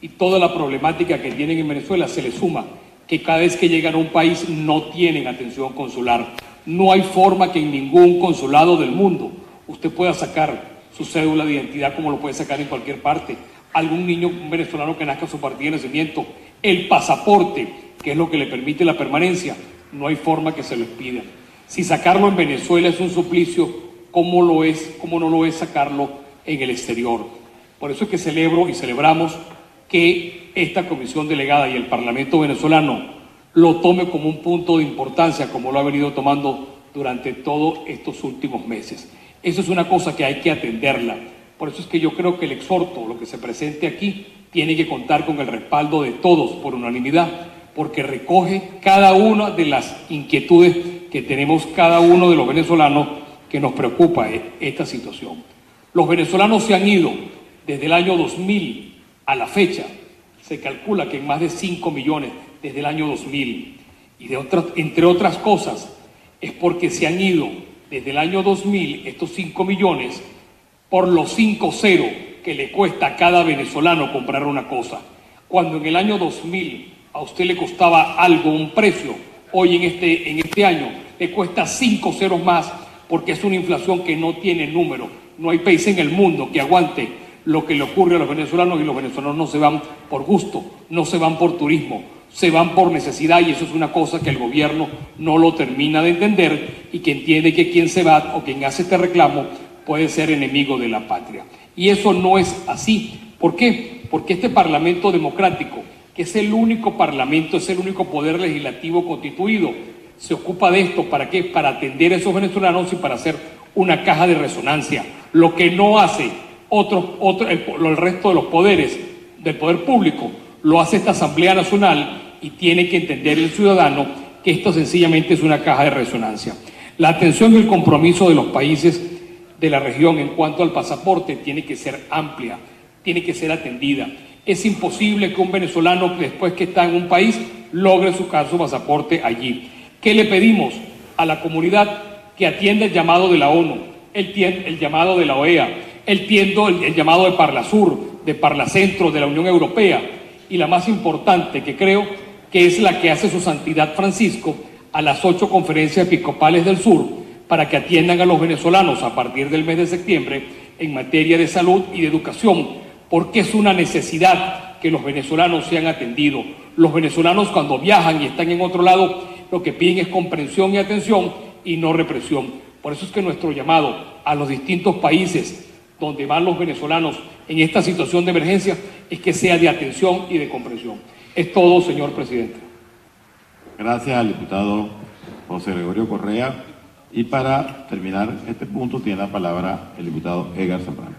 y toda la problemática que tienen en Venezuela se le suma que cada vez que llegan a un país no tienen atención consular. No hay forma que en ningún consulado del mundo usted pueda sacar su cédula de identidad como lo puede sacar en cualquier parte. Algún niño venezolano que nazca su partida de nacimiento, el pasaporte, que es lo que le permite la permanencia, no hay forma que se lo expidan. Si sacarlo en Venezuela es un suplicio, ¿cómo no lo es sacarlo en el exterior? Por eso es que celebro y celebramos que esta comisión delegada y el Parlamento venezolano lo tome como un punto de importancia, como lo ha venido tomando durante todos estos últimos meses. Eso es una cosa que hay que atenderla. Por eso es que yo creo que el exhorto, lo que se presente aquí, tiene que contar con el respaldo de todos por unanimidad, porque recoge cada una de las inquietudes que tenemos cada uno de los venezolanos que nos preocupa esta situación. Los venezolanos se han ido desde el año 2000 a la fecha. Se calcula que en más de 5 millones desde el año 2000. Y entre otras cosas, es porque se han ido desde el año 2000 estos 5 millones por los 5 ceros que le cuesta a cada venezolano comprar una cosa. Cuando en el año 2000 a usted le costaba algo, un precio, hoy en este año le cuesta 5 ceros más, porque es una inflación que no tiene número. No hay país en el mundo que aguante lo que le ocurre a los venezolanos, y los venezolanos no se van por gusto, no se van por turismo, se van por necesidad, y eso es una cosa que el gobierno no lo termina de entender, y que entiende que quien se va o quien hace este reclamo puede ser enemigo de la patria. Y eso no es así. ¿Por qué? Porque este Parlamento democrático, que es el único parlamento, es el único poder legislativo constituido, se ocupa de esto. ¿Para qué? Para atender a esos venezolanos y para hacer una caja de resonancia. Lo que no hace el resto de los poderes del poder público, lo hace esta Asamblea Nacional, y tiene que entender el ciudadano que esto sencillamente es una caja de resonancia. La atención y el compromiso de los países de la región en cuanto al pasaporte tiene que ser amplia, tiene que ser atendida. Es imposible que un venezolano, después que está en un país, logre su pasaporte allí. ¿Qué le pedimos a la comunidad? Que atienda el llamado de la ONU, el llamado de la OEA, el llamado de Parlasur, de Parlacentro, de la Unión Europea, y la más importante, que creo que es la que hace su Santidad Francisco, a las 8 conferencias episcopales del sur, para que atiendan a los venezolanos a partir del mes de septiembre en materia de salud y de educación, porque es una necesidad que los venezolanos sean atendidos. Los venezolanos, cuando viajan y están en otro lado, lo que piden es comprensión y atención, y no represión. Por eso es que nuestro llamado a los distintos países donde van los venezolanos en esta situación de emergencia es que sea de atención y de comprensión. Es todo, señor presidente. Gracias al diputado José Gregorio Correa. Y para terminar este punto tiene la palabra el diputado Edgar Zambrano.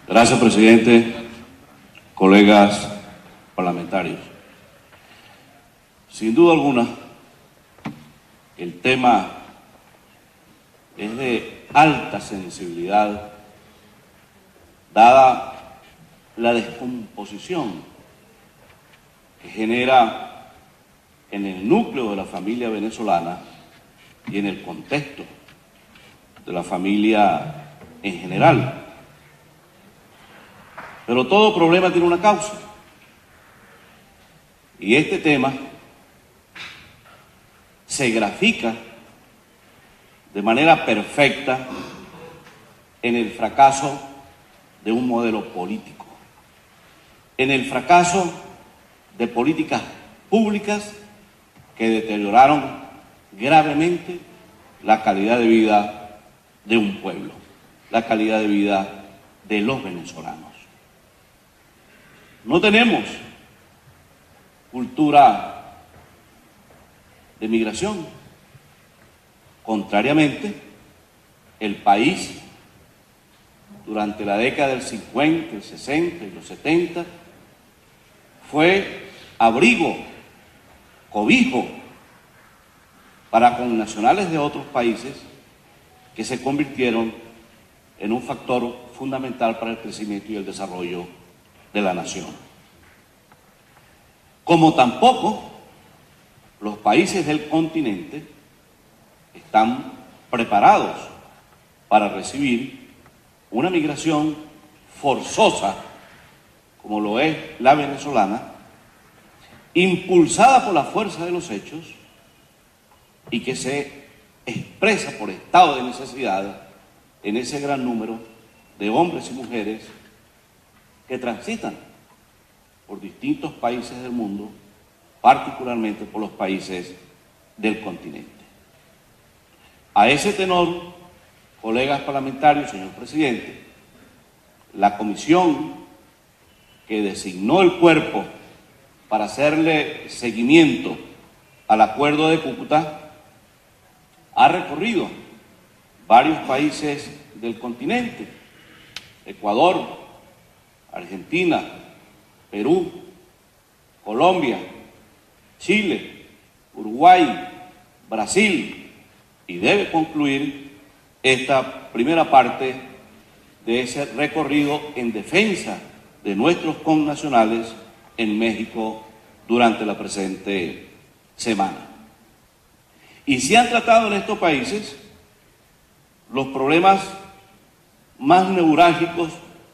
Gracias, presidente, colegas parlamentarios. Sin duda alguna, el tema es de alta sensibilidad, dada la descomposición que genera en el núcleo de la familia venezolana y en el contexto de la familia en general. Pero todo problema tiene una causa. Y este tema se grafica de manera perfecta en el fracaso de un modelo político, en el fracaso de políticas públicas que deterioraron gravemente la calidad de vida de un pueblo, la calidad de vida de los venezolanos. No tenemos cultura de migración. Contrariamente, el país durante la década del 50, el 60 y los 70 fue abrigo, cobijo para connacionales de otros países que se convirtieron en un factor fundamental para el crecimiento y el desarrollo de la nación. Como tampoco los países del continente están preparados para recibir una migración forzosa, como lo es la venezolana, impulsada por la fuerza de los hechos y que se expresa por estado de necesidad en ese gran número de hombres y mujeres que transitan por distintos países del mundo, particularmente por los países del continente. A ese tenor, colegas parlamentarios, señor presidente, la comisión que designó el cuerpo para hacerle seguimiento al Acuerdo de Cúcuta ha recorrido varios países del continente: Ecuador, Argentina, Perú, Colombia, Chile, Uruguay, Brasil, y debe concluir esta primera parte de ese recorrido en defensa de nuestros connacionales en México durante la presente semana. Y se han tratado en estos países los problemas más neurálgicos,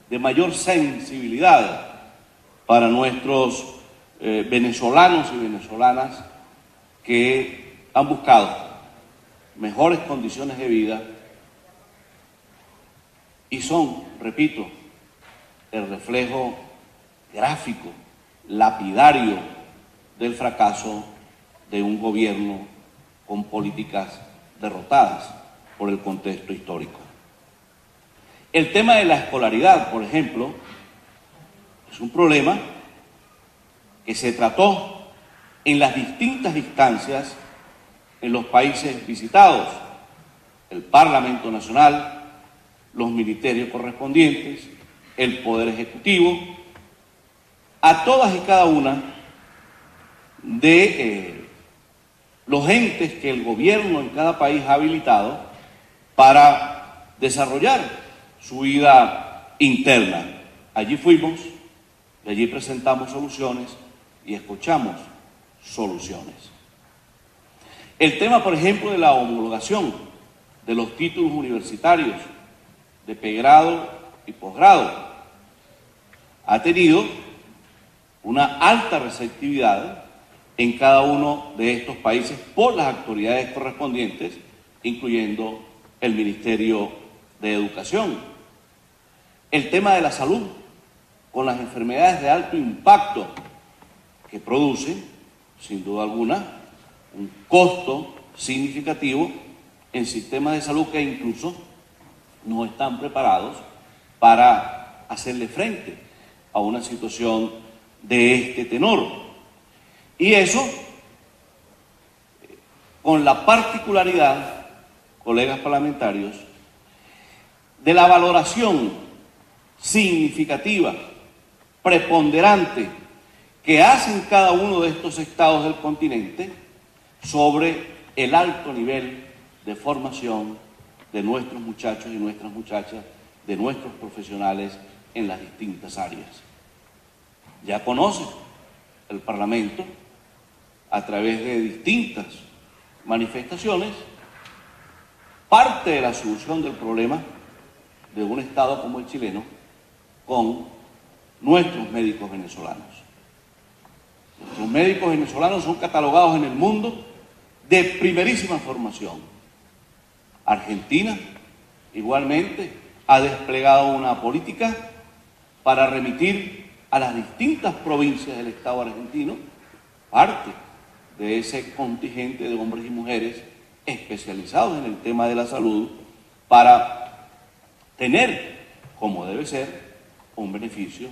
de mayor sensibilidad para nuestros venezolanos y venezolanas que han buscado mejores condiciones de vida y son, repito, el reflejo gráfico, lapidario del fracaso de un gobierno con políticas derrotadas por el contexto histórico. El tema de la escolaridad, por ejemplo, es un problema que se trató en las distintas instancias en los países visitados: el Parlamento Nacional, los ministerios correspondientes, el Poder Ejecutivo, a todas y cada una de los entes que el gobierno en cada país ha habilitado para desarrollar su vida interna. Allí fuimos, y allí presentamos soluciones y escuchamos soluciones. El tema, por ejemplo, de la homologación de los títulos universitarios de pregrado y posgrado ha tenido una alta receptividad en cada uno de estos países por las autoridades correspondientes, incluyendo el Ministerio de Educación. El tema de la salud, con las enfermedades de alto impacto que producen, sin duda alguna, un costo significativo en sistemas de salud que incluso no están preparados para hacerle frente a una situación de este tenor. Y eso con la particularidad, colegas parlamentarios, de la valoración significativa, preponderante, que hacen cada uno de estos estados del continente sobre el alto nivel de formación de nuestros muchachos y nuestras muchachas, de nuestros profesionales en las distintas áreas. Ya conoce el Parlamento, a través de distintas manifestaciones, parte de la solución del problema de un Estado como el chileno con nuestros médicos venezolanos. Nuestros médicos venezolanos son catalogados en el mundo de primerísima formación, Argentina, igualmente, ha desplegado una política para remitir a las distintas provincias del Estado argentino parte de ese contingente de hombres y mujeres especializados en el tema de la salud para tener, como debe ser, un beneficio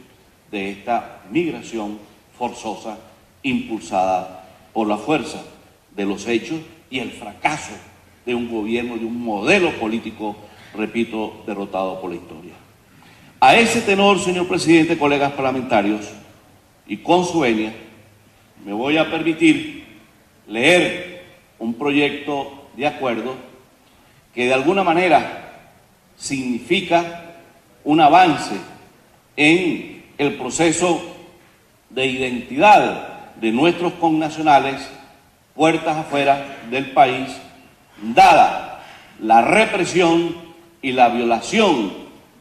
de esta migración forzosa impulsada por la fuerza de los hechos y el fracaso de un gobierno, de un modelo político, repito, derrotado por la historia. A ese tenor, señor presidente, colegas parlamentarios, y con su venia, me voy a permitir leer un proyecto de acuerdo que de alguna manera significa un avance en el proceso de identidad de nuestros connacionales puertas afuera del país, dada la represión y la violación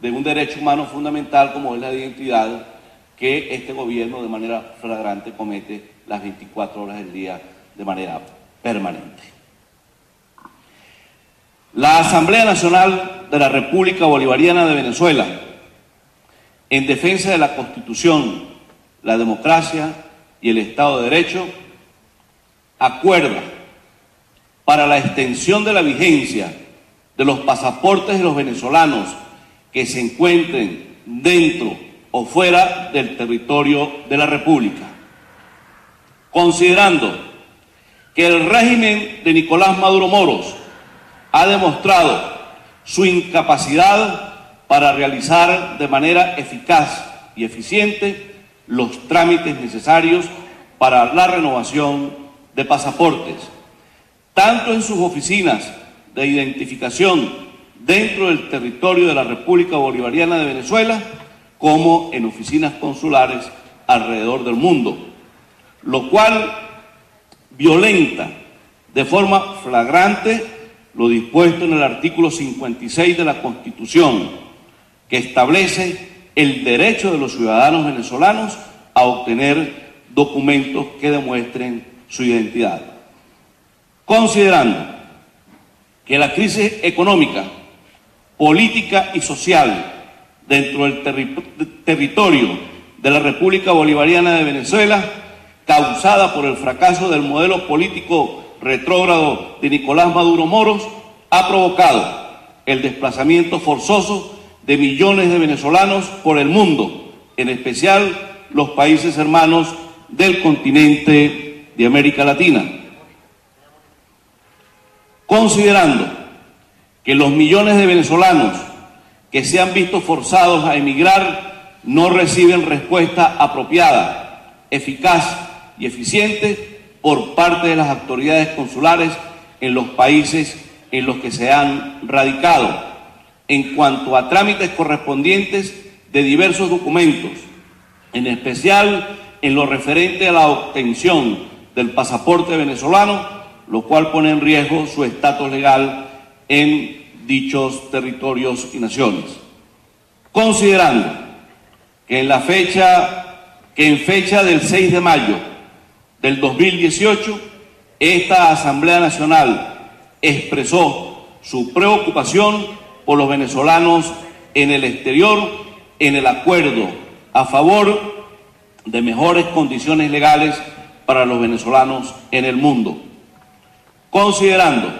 de un derecho humano fundamental como es la identidad que este gobierno de manera flagrante comete las 24 horas del día de manera permanente. La Asamblea Nacional de la República Bolivariana de Venezuela, en defensa de la Constitución, la democracia y el Estado de Derecho, acuerda para la extensión de la vigencia de los pasaportes de los venezolanos que se encuentren dentro o fuera del territorio de la República, considerando que el régimen de Nicolás Maduro Moros ha demostrado su incapacidad para realizar de manera eficaz y eficiente los trámites necesarios para la renovación de pasaportes, tanto en sus oficinas de identificación dentro del territorio de la República Bolivariana de Venezuela, como en oficinas consulares alrededor del mundo, lo cual violenta de forma flagrante lo dispuesto en el artículo 56 de la Constitución, que establece el derecho de los ciudadanos venezolanos a obtener documentos que demuestren su identidad. Considerando que la crisis económica, política y social dentro del territorio de la República Bolivariana de Venezuela, causada por el fracaso del modelo político retrógrado de Nicolás Maduro Moros, ha provocado el desplazamiento forzoso de millones de venezolanos por el mundo, en especial los países hermanos del continente de América Latina. Considerando que los millones de venezolanos que se han visto forzados a emigrar no reciben respuesta apropiada, eficaz y eficiente por parte de las autoridades consulares en los países en los que se han radicado, en cuanto a trámites correspondientes de diversos documentos, en especial en lo referente a la obtención del pasaporte venezolano, lo cual pone en riesgo su estatus legal en dichos territorios y naciones. Considerando que en fecha del 6 de mayo del 2018, esta Asamblea Nacional expresó su preocupación por los venezolanos en el exterior en el acuerdo a favor de mejores condiciones legales para los venezolanos en el mundo. Considerando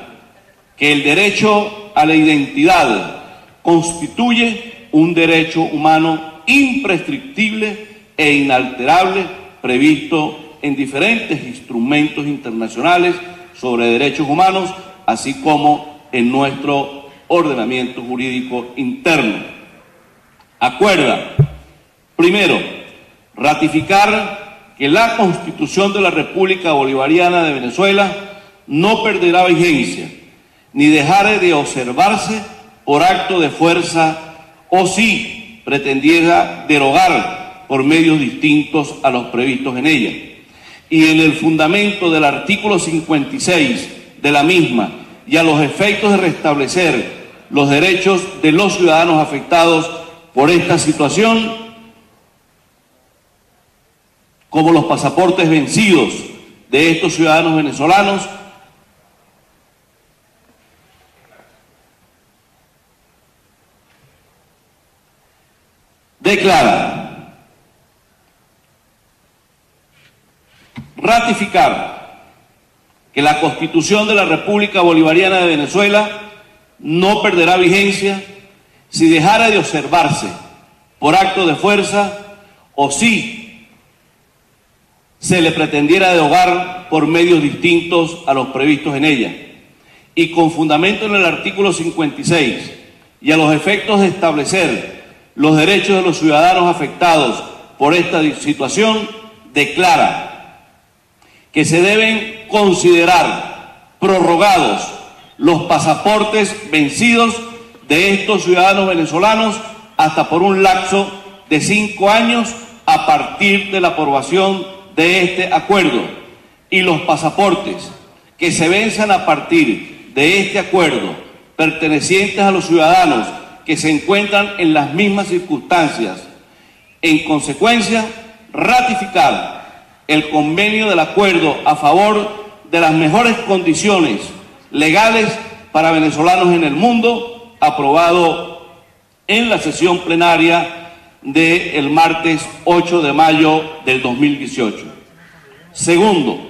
que el derecho a la identidad constituye un derecho humano imprescriptible e inalterable previsto en diferentes instrumentos internacionales sobre derechos humanos, así como en nuestro ordenamiento jurídico interno. Acuerda, primero, ratificar que la Constitución de la República Bolivariana de Venezuela no perderá vigencia, ni dejará de observarse por acto de fuerza o si pretendiera derogar por medios distintos a los previstos en ella. Y en el fundamento del artículo 56 de la misma y a los efectos de restablecer los derechos de los ciudadanos afectados por esta situación, como los pasaportes vencidos de estos ciudadanos venezolanos, declara: ratificar que la Constitución de la República Bolivariana de Venezuela no perderá vigencia si dejara de observarse por acto de fuerza o si se le pretendiera derogar por medios distintos a los previstos en ella, y con fundamento en el artículo 56 y a los efectos de establecer los derechos de los ciudadanos afectados por esta situación, declara que se deben considerar prorrogados los pasaportes vencidos de estos ciudadanos venezolanos hasta por un lapso de 5 años a partir de la aprobación de este acuerdo, y los pasaportes que se venzan a partir de este acuerdo pertenecientes a los ciudadanos que se encuentran en las mismas circunstancias. En consecuencia, ratificar el convenio del acuerdo a favor de las mejores condiciones legales para venezolanos en el mundo, aprobado en la sesión plenaria del martes 8 de mayo del 2018. Segundo,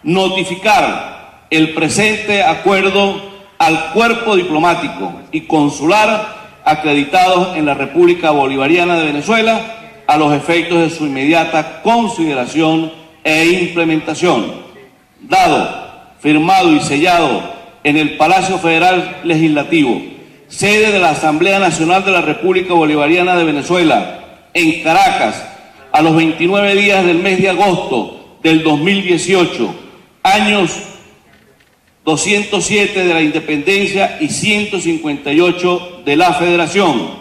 notificar el presente acuerdo al cuerpo diplomático y consular acreditados en la República Bolivariana de Venezuela a los efectos de su inmediata consideración e implementación. Dado, firmado y sellado en el Palacio Federal Legislativo, sede de la Asamblea Nacional de la República Bolivariana de Venezuela, en Caracas, a los 29 días del mes de agosto del 2018, años 207 de la independencia y 158 de la federación.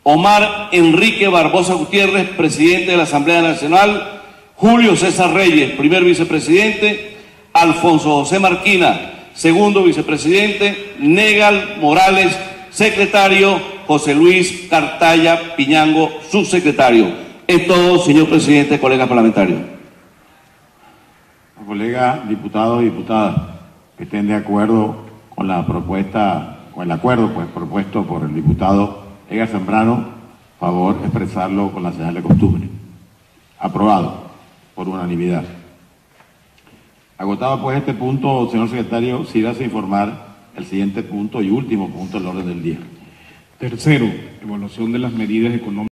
Omar Enrique Barbosa Gutiérrez, presidente de la Asamblea Nacional. Julio César Reyes, primer vicepresidente. Alfonso José Marquina, segundo vicepresidente. Negal Morales, secretario. José Luis Cartaya Piñango, subsecretario. Es todo, señor presidente, colegas parlamentarios. Colegas diputados y diputadas que estén de acuerdo con la propuesta, con el acuerdo propuesto por el diputado Edgar Zambrano, favor expresarlo con la señal de costumbre. Aprobado por unanimidad. Agotado pues este punto, señor secretario, sírase a informar el siguiente punto y último punto del orden del día. Tercero, evaluación de las medidas económicas